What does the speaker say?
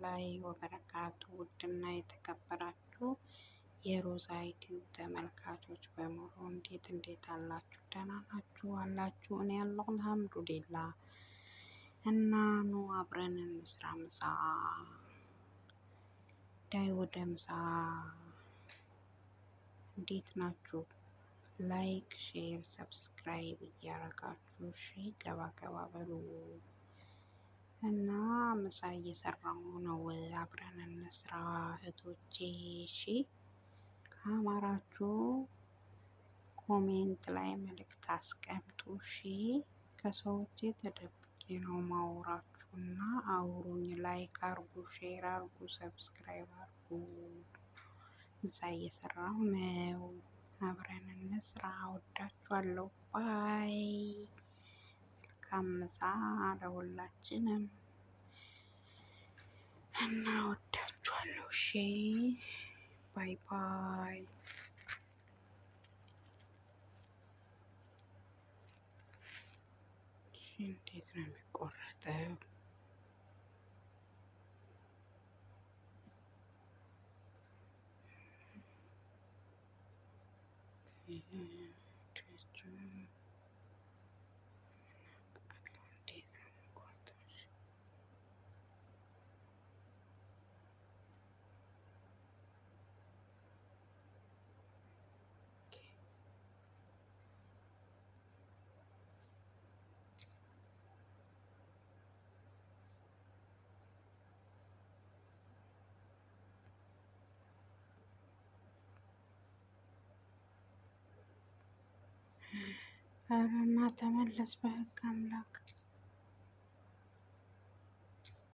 ወራህመቱላሂ ወበረካቱ። ውድና የተከበራችሁ የሮዛ ዩቲዩብ ተመልካቾች በሙሉ እንዴት አላችሁ? ደህና ናችሁ አላችሁ? እኔ ያለሁ አልሐምዱሊላህ። እና ኑ አብረን እንስራ ምሳ። ዳይ ወደ ምሳ። እንዴት ናችሁ? ላይክ፣ ሼር፣ ሰብስክራይብ እያረጋችሁ እሺ፣ ገባ በሉ እና ምሳ እየሰራሁ ነው። አብረን እንስራ እህቶቼ። እሺ፣ ከአማራችሁ ኮሜንት ላይ መልእክት አስቀምጡ። እሺ፣ ከሰዎች ተደብቄ ነው ማውራችሁ እና አውሩኝ። ላይክ አርጉ፣ ሼር አርጉ፣ ሰብስክራይብ አርጉ። ምሳ እየሰራሁ ነው። አብረን እንስራ። ወዳችኋለሁ። ባይ። መልካም ምሳ ለሁላችንም እና ወዳችኋለሁ። እሺ፣ ባይ ባይ። እንዴት ነው የሚቆረጠው? ኧረ እና ተመለስ በህግ አምላክ።